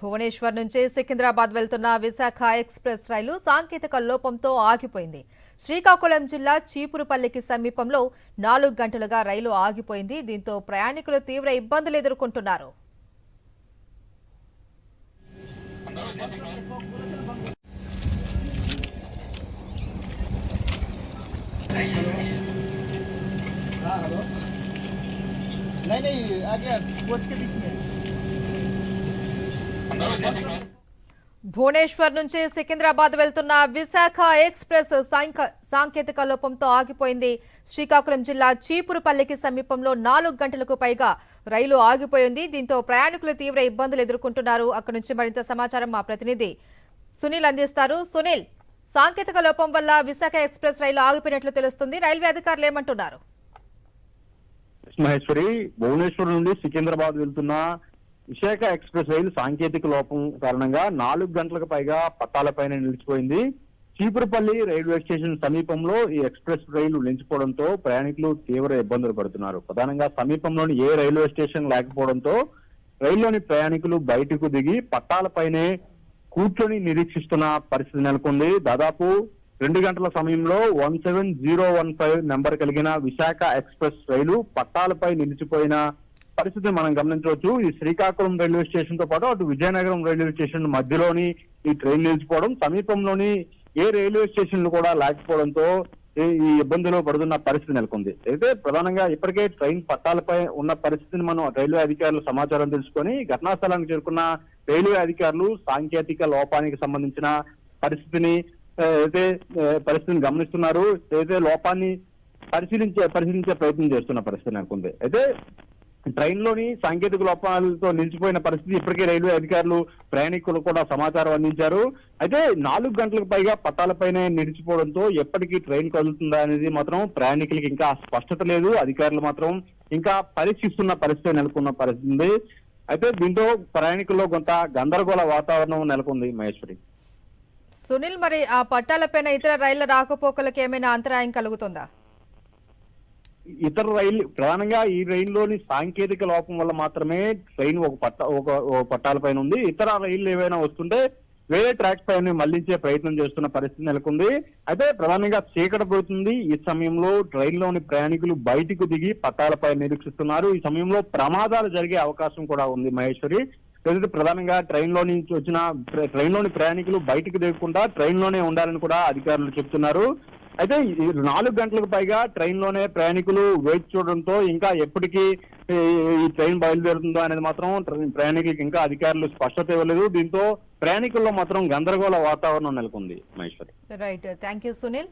భువనేశ్వర్ నుంచి సికింద్రాబాద్ వెళ్తున్న విశాఖ ఎక్స్ప్రెస్ రైలు సాంకేతిక లోపంతో ఆగిపోయింది. శ్రీకాకుళం జిల్లా చీపురుపల్లికి సమీపంలో 4 గంటలుగా రైలు ఆగిపోయింది. దీంతో ప్రయాణికులు తీవ్ర ఇబ్బందులు ఎదుర్కొంటున్నారు. భువనేశ్వర్ నుంచి సికింద్రాబాద్ వెళ్తున్న విశాఖ ఎక్స్ప్రెస్ సాంకేతిక లోపంతో ఆగిపోయింది. శ్రీకాకుళం జిల్లా చీపురుపల్లికి సమీపంలో 4 గంటలకు పైగా రైలు ఆగిపోయింది. దీంతో ప్రయాణికులు తీవ్ర ఇబ్బందులు ఎదుర్కొంటున్నారు. అక్కడి నుంచి మరింత సమాచారం మా ప్రతినిధి సునీల్ అందిస్తారు. సునీల్, సాంకేతిక లోపం వల్ల విశాఖ ఎక్స్ప్రెస్ రైలు ఆగిపోయినట్లు తెలుస్తుంది. రైల్వే అధికారులు ఏమంటున్నారు? మహేశ్వరి, భువనేశ్వర్ నుండి సికింద్రాబాద్ వెళ్తున్న విశాఖ ఎక్స్ప్రెస్ రైలు సాంకేతిక లోపం కారణంగా 4 గంటలకు పైగా పట్టాలపైన నిలిచిపోయింది. చీపురుపల్లి రైల్వే స్టేషన్ సమీపంలో ఈ ఎక్స్ప్రెస్ రైలు నిలిచిపోవడంతో ప్రయాణికులు తీవ్ర ఇబ్బందులు పడుతున్నారు. ప్రధానంగా సమీపంలోని ఏ రైల్వే స్టేషన్ లేకపోవడంతో రైల్లోని ప్రయాణికులు బయటకు దిగి పట్టాలపైనే కూర్చొని నిరీక్షిస్తున్న పరిస్థితి నెలకొంది. దాదాపు 2 గంటల సమయంలో 17015 నెంబర్ కలిగిన విశాఖ ఎక్స్ప్రెస్ రైలు పట్టాలపై నిలిచిపోయిన పరిస్థితిని మనం గమనించవచ్చు. ఈ శ్రీకాకుళం రైల్వే స్టేషన్ తో పాటు అటు విజయనగరం రైల్వే స్టేషన్ మధ్యలోని ఈ ట్రైన్ నిలిచిపోవడం, సమీపంలోని ఏ రైల్వే స్టేషన్లు కూడా లేకపోవడంతో ఈ ఇబ్బందులు పడుతున్న పరిస్థితి నెలకొంది. అయితే ప్రధానంగా ఇప్పటికే ట్రైన్ పట్టాలపై ఉన్న పరిస్థితిని మనం రైల్వే అధికారులు సమాచారం తెలుసుకొని ఘటనా స్థలానికి చేరుకున్న రైల్వే అధికారులు సాంకేతిక లోపానికి సంబంధించిన పరిస్థితిని గమనిస్తున్నారు. అయితే లోపాన్ని పరిశీలించే ప్రయత్నం చేస్తున్న పరిస్థితి నెలకొంది. అయితే ట్రైన్ లోని సాంకేతిక లోపాలతో నిలిచిపోయిన పరిస్థితి ఇప్పటికే రైల్వే అధికారులు ప్రయాణికులు కూడా సమాచారం అందించారు. అయితే 4 గంటలకు పైగా పట్టాలపైనే నిలిచిపోవడంతో ఎప్పటికీ ట్రైన్ కదులుతుందా అనేది మాత్రం ప్రయాణికులకి ఇంకా స్పష్టత లేదు. అధికారులు మాత్రం ఇంకా పరీక్షిస్తున్న పరిస్థితి నెలకొన్న పరిస్థితి ఉంది. అయితే దీంతో ప్రయాణికుల్లో కొంత గందరగోళ వాతావరణం నెలకొంది. మహేశ్వరి, సునీల్, మరి ఆ పట్టాలపైన ఇతర రైళ్ల రాకపోకలకు ఏమైనా అంతరాయం కలుగుతుందా? ఇతర రైలు ప్రధానంగా ఈ రైల్లోని సాంకేతిక లోపం వల్ల మాత్రమే ట్రైన్ ఒక పట్టాలపైన ఉంది. ఇతర రైళ్లు ఏవైనా వస్తుంటే వేరే ట్రాక్ పైన మళ్లించే ప్రయత్నం చేస్తున్న పరిస్థితి నెలకొంది. అయితే ప్రధానంగా చీకటి పడుతుంది. ఈ సమయంలో ట్రైన్లోని ప్రయాణికులు బయటకు దిగి పట్టాలపై నిరీక్షిస్తున్నారు. ఈ సమయంలో ప్రమాదాలు జరిగే అవకాశం కూడా ఉంది. మహేశ్వరి, ప్రధానంగా ట్రైన్లోని ప్రయాణికులు బయటకు దిగకుండా ట్రైన్లోనే ఉండాలని కూడా అధికారులు చెప్తున్నారు. అయితే 4 గంటలకు పైగా ట్రైన్లోనే ప్రయాణికులు వేచి చూడడంతో ఇంకా ఎప్పటికీ ఈ ట్రైన్ బయలుదేరుతుందో అనేది మాత్రం ప్రయాణికులకు ఇంకా అధికారులు స్పష్టత ఇవ్వలేదు. దీంతో ప్రయాణికుల్లో మాత్రం గందరగోళ వాతావరణం నెలకొంది. Maheshwari, right, thank you Sunil.